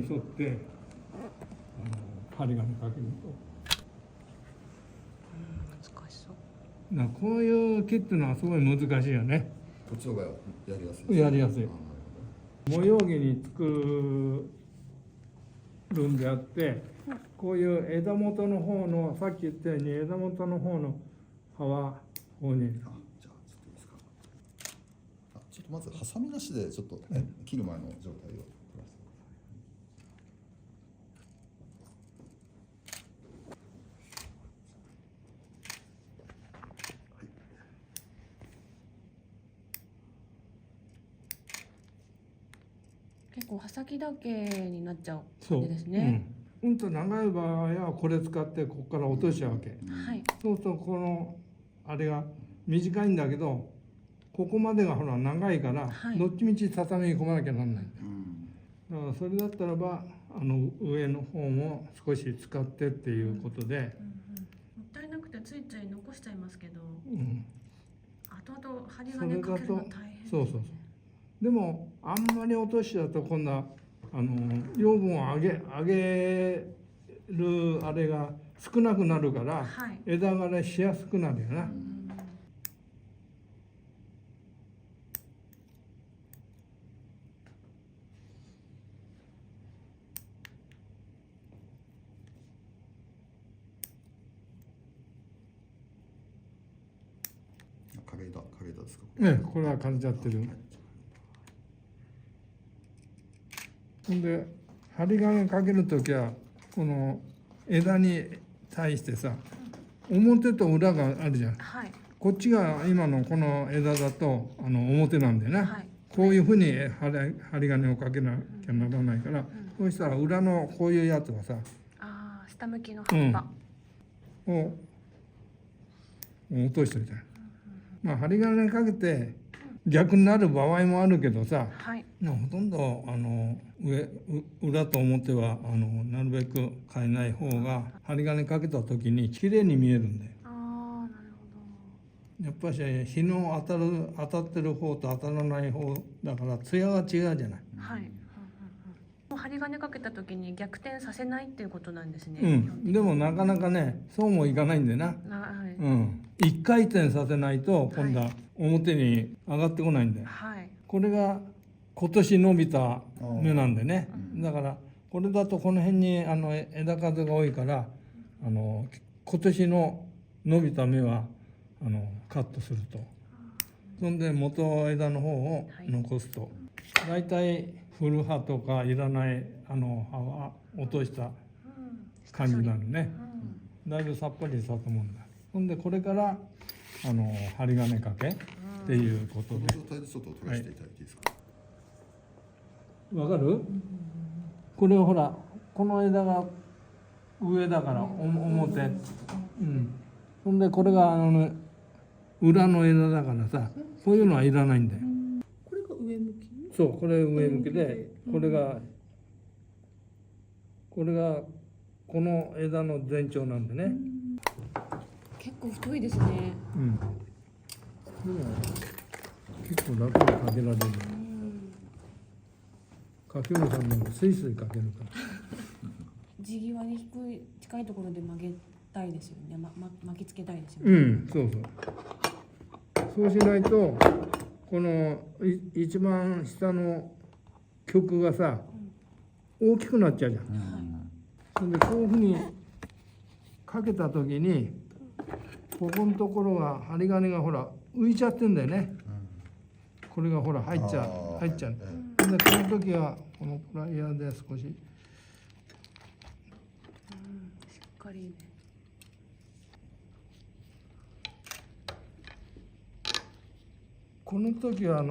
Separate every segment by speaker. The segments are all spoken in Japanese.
Speaker 1: 沿って針金かけると。
Speaker 2: 難しそう。
Speaker 1: こういう木っていうのはすごい難しいよね。
Speaker 3: こっちの方がやりやすい。
Speaker 1: やりやすい。
Speaker 3: なる
Speaker 1: 模様着に作るんであって、こういう枝元の方の、さっき言ったように枝元の方の葉はここに。
Speaker 3: ほど。じゃあちょっといいですか。ちょっとまずハサミなしでちょっと切る前の状態を。
Speaker 2: 結構刃先だけになっちゃう感じですね。
Speaker 1: と長い場合はこれ使ってここから落としちゃうわけ。
Speaker 2: はい。
Speaker 1: そうするとこのあれが短いんだけど、ここまでがほら長いから、どっちみち畳み込まなきゃなんないんだよ。だからそれだったらば上の方も少し使ってっていうことで、
Speaker 2: もったいなくてついつい残しちゃいますけど、後々針
Speaker 1: そ
Speaker 2: 金か
Speaker 1: れだと
Speaker 2: けるの大変ですね。
Speaker 1: そう。でもあんまり落としちゃうと今度は養分を上げるあれが少なくなるから、枝枯れしやすくなるよな。
Speaker 3: 枯れたですか。
Speaker 1: これは枯れちゃってる。ほんで針金かけるときはこの枝に対してさ、表と裏があるじゃん。こっちが今のこの枝だと表なんだよね。こういうふうに針金をかけなきゃならないから、そうしたら裏のこういうやつはさ、
Speaker 2: 下向きの葉っぱ
Speaker 1: を落としておいた。針金かけて逆になる場合もあるけどさ、ほとんど裏と表はなるべく変えない方が針金かけた時に綺麗に見えるんだよ。やっぱり日の当たってる方と当たらない方だから艶が違うじゃない。
Speaker 2: 針金かけた時に逆転させないっていうことなんですね。
Speaker 1: でもなかなかねそうもいかないんでな。一回転させないと今度は表に上がってこないんだよ。これが今年伸びた芽なんでね。だからこれだとこの辺に枝数が多いから今年の伸びた芽はカットすると。そんで元枝の方を残すと。だいたい古葉とかいらない葉は落とした感じになるね。だいぶさっぱりしたと思うんだ。ほんでこれから針金かけっていうことで。
Speaker 3: この状態でちょっと取らせていただいていいですか。
Speaker 1: わかる？これほらこの枝が上だから表。ほんでこれが裏の枝だからさ、こういうのはいらないんだよ。
Speaker 4: これが上向き？
Speaker 1: そう、これ上向きで、これがこの枝の全長なんでね。
Speaker 2: 結構太いですね。
Speaker 1: でも結構楽にかけられる。かけるさんなんかスイスイかけるから。
Speaker 2: 地際に近いところで曲げたいですよね。巻きつけたいですよね。
Speaker 1: そうしないとこの一番下の曲がさ、大きくなっちゃうじゃん。それでこういうふうにかけた時にここのところが針金がほら浮いちゃってんだよね。これがほら入っちゃう。でこの時はこのプライヤーで少し。
Speaker 2: しっかりね。
Speaker 1: この時は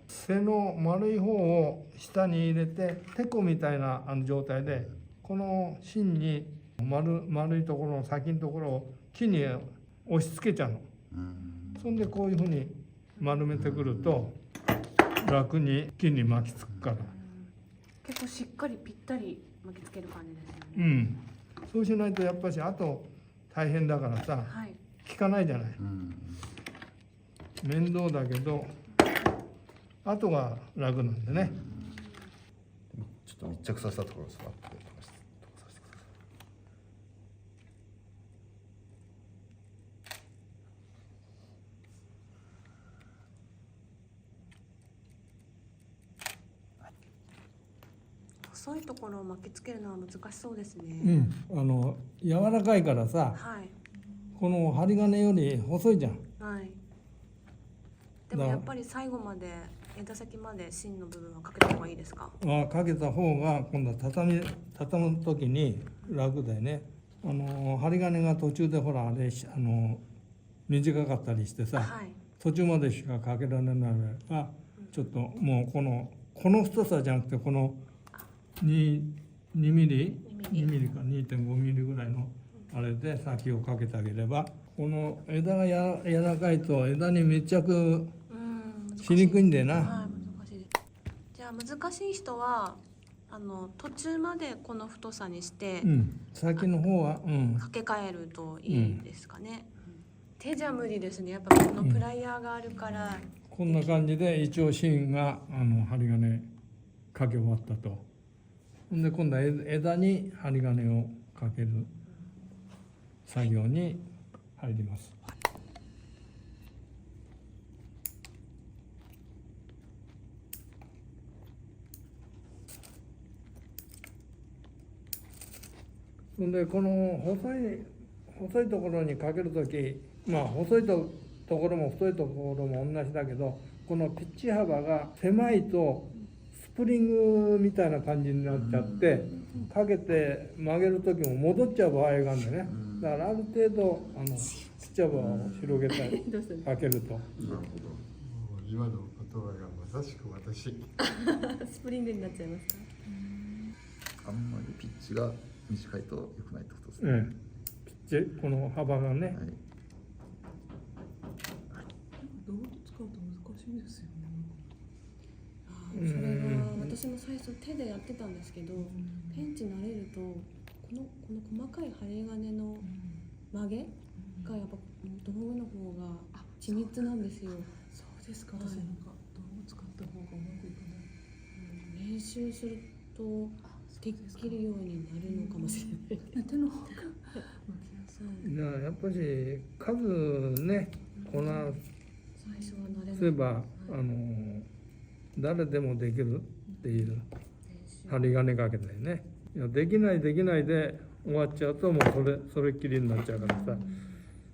Speaker 1: 背の丸い方を下に入れてテコみたいな状態でこの芯に丸いところの先のところを木に押し付けちゃうの。そんでこういうふうに丸めてくると楽に木に巻きつくから。
Speaker 2: 結構しっかりぴったり巻きつける感じですよね。
Speaker 1: そうしないとやっぱしあと大変だからさ、効かないじゃない。面倒だけど後が楽なんでね。
Speaker 3: ちょっと密着させたところを座って飛ばして飛ばさせてください。
Speaker 2: 細いところを巻きつけるのは難しそうですね。
Speaker 1: 柔らかいからさ、
Speaker 2: はい。
Speaker 1: この針金より細いじゃん。
Speaker 2: はい。でもやっぱり最後まで枝先まで芯の部分はかけた方がいいですか？
Speaker 1: かけた方が今度は畳む時に楽だよね。針金が途中でほらあれ短かったりしてさ、
Speaker 2: はい。
Speaker 1: 途中までしかかけられないからちょっともうこの太さじゃなくてこの2ミリか2.5ミリぐらいのあれで先をかけてあげれば、この枝が柔らかいと枝に密着しにくいんだよな。
Speaker 2: はい、難しいです。じゃあ難しい人は途中までこの太さにして、
Speaker 1: 先の方は、
Speaker 2: 掛け替えるといいですかね。手じゃ無理ですね。やっぱこのプライヤーがあるから。
Speaker 1: こんな感じで一応芯が針金かけ終わったと。で今度は枝に針金をかける作業に入ります。そんでこの細いところにかけるとき、細いところも太いところも同じだけど、このピッチ幅が狭いとスプリングみたいな感じになっちゃって、かけて曲げる時も戻っちゃう場合があるんだね。だからある程度ピッチ幅を広げたりかけると。
Speaker 4: なるほど。今の言葉がまさしく私。
Speaker 2: スプリングになっちゃいますか？
Speaker 3: あんまりピッチが短いと良くないってことですね。
Speaker 1: ピッチこの幅がね。
Speaker 3: はい。
Speaker 5: 道具使うと難しいですよね。
Speaker 2: それは私も最初手でやってたんですけど、ペンチ慣れるとこの細かい針金の曲げがやっぱ道具の方が緻密なんですよ。
Speaker 5: そうですか。私なんか道具使った方がうまくいかない。
Speaker 2: 練習するとできるようになるのかもしれない。
Speaker 5: 手の方が巻きやすい。
Speaker 1: やっぱり数ね、こんな
Speaker 2: 最初は慣れない。
Speaker 1: そういえば誰でもできるっていう針金かけだよね。いやできないで終わっちゃうともうそれっきりになっちゃうからさ、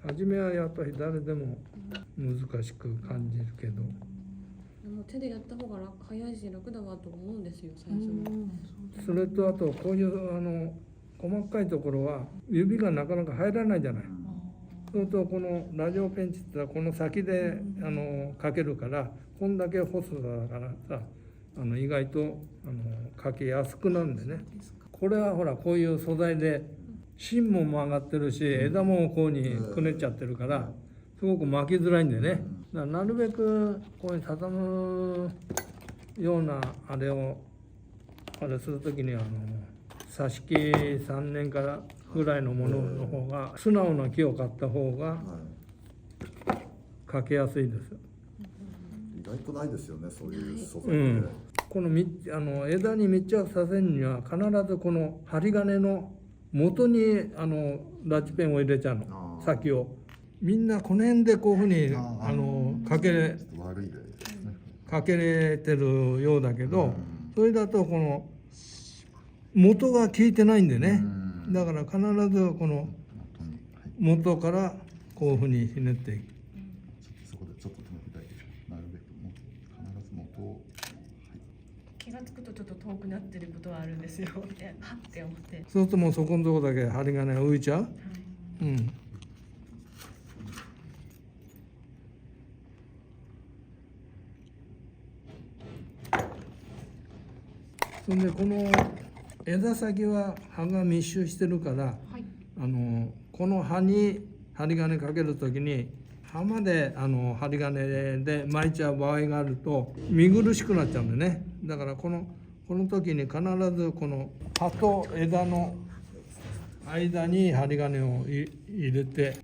Speaker 1: 初めはやっぱり誰でも難しく感じるけど、
Speaker 2: でも手でやった方が早いし楽だわと思うんですよ最初は。
Speaker 1: それとあとこういう細かいところは指がなかなか入らないじゃない。そうするとこのラジオペンチってのはこの先でかけるから、こんだけ細さだからさ意外とかけやすくなるんでね。これはほらこういう素材で芯も曲がってるし枝もこうにくねっちゃってるからすごく巻きづらいんでね。だからなるべくこういう畳むようなあれをするときに挿し木3年からぐらいのものの方が素直な木を買った方がかけやすいです。
Speaker 3: 意外とないですよね、そういう素材で。
Speaker 1: この枝に密着させるには必ずこの針金の元にラッチペンを入れちゃうの、先を。みんなこの辺でこういうふうにかけれてるようだけど、それだとこの元が効いてないんでね。だから必ずこの元からこういうふうにひねっていく。
Speaker 3: そこでちょっと止めていただいて、なるべく必ず元を。
Speaker 6: 気がつくとちょっと遠くなってることはあるんですよ。はって思って。
Speaker 1: そうするともうそこのとこだけ針金が浮いちゃう。そんでこの枝先は葉が密集してるから、この葉に針金かけるときに葉まで針金で巻いちゃう場合があると見苦しくなっちゃうんでね。だからこの時に必ずこの葉と枝の間に針金を入れて。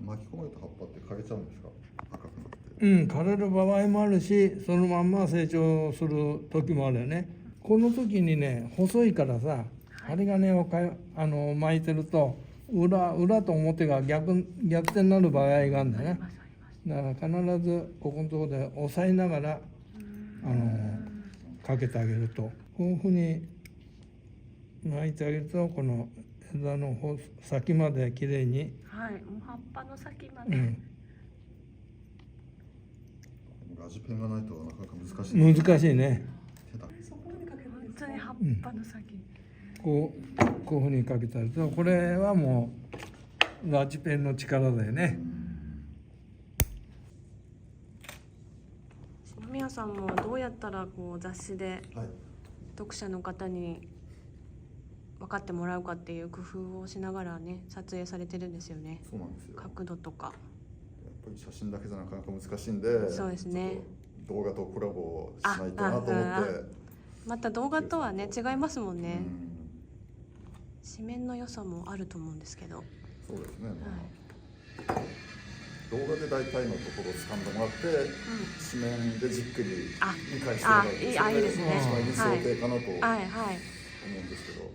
Speaker 3: 巻き込まれた葉っぱって枯れちゃうんですか？赤くなって。
Speaker 1: 枯れる場合もあるし、そのまんま成長する時もあるよね。この時にね細いからさ、針金を巻いてると裏と表が逆転になる場合があるんだね。だから必ずここのところで押さえながらかけてあげると、こういうふうに巻いてあげるとこの枝の先まできれいに、
Speaker 6: はい、もう葉っぱの先まで、
Speaker 1: うん、
Speaker 3: ラジペンがないとなかなか難しい。
Speaker 1: 難しいね。
Speaker 3: 手だ。
Speaker 5: そこまでかけるん
Speaker 6: 本
Speaker 5: ですか。
Speaker 6: 当に葉っぱの先、
Speaker 1: こういうふうにかけてあると、これはもうラジペンの力だよね。
Speaker 2: 篠宮さんもどうやったらこう雑誌で
Speaker 3: はい。
Speaker 2: 読者の方に分かってもらうかっていう工夫をしながらね撮影されてるんですよね。
Speaker 3: そうなんですよ。やっ
Speaker 2: 角度とか。
Speaker 3: ぱり写真だけじゃなかなか難しいんで、
Speaker 2: そうですね。
Speaker 3: ちょっと動画とコラボしないとなと思って。
Speaker 2: また動画とはね違いますもんね。
Speaker 3: うん
Speaker 2: 紙面の良さもあると思うんですけど。
Speaker 3: そうですね。まあ動画で大体のところを掴んでもらって、紙面でじっくり理解してもらうと、
Speaker 2: いいですね。
Speaker 3: 一番理想的かなと思うん
Speaker 2: はいはい。
Speaker 3: ですけど。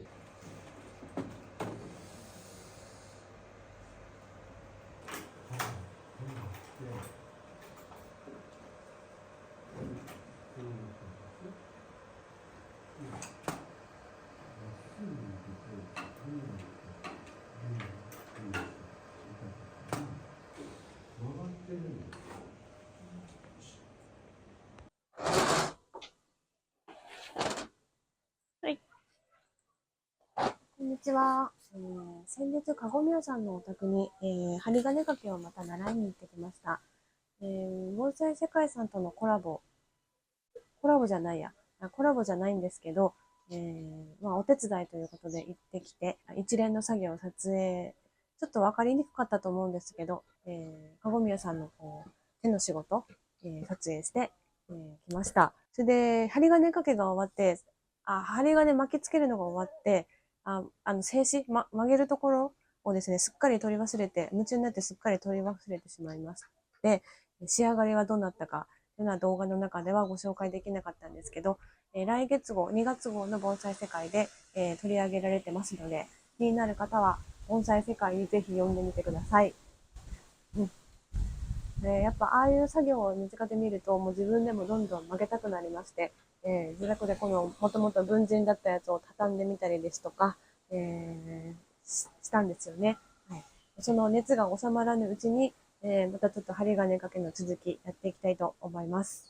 Speaker 2: こんにちは。先日、かごみやさんのお宅に、針金掛けをまた習いに行ってきました。盆栽世界さんとのコラボじゃないんですけど、お手伝いということで行ってきて、一連の作業を撮影、ちょっと分かりにくかったと思うんですけど、かごみやさんの手の仕事、撮影して、きました。それで、針金掛けが終わって、針金巻きつけるのが終わって、静止、曲げるところをですね、すっかり取り忘れて、夢中になってすっかり取り忘れてしまいました。で、仕上がりはどうなったか、というのは動画の中ではご紹介できなかったんですけど、来月号、2月号の盆栽世界で、取り上げられてますので、気になる方は、盆栽世界にぜひ読んでみてください。やっぱああいう作業を身近で見ると、もう自分でもどんどん曲げたくなりまして、自宅でこのもともと文人だったやつを畳んでみたりですとか、したんですよね。はい、その熱が収まらぬうちに、またちょっと針金掛けの続きやっていきたいと思います。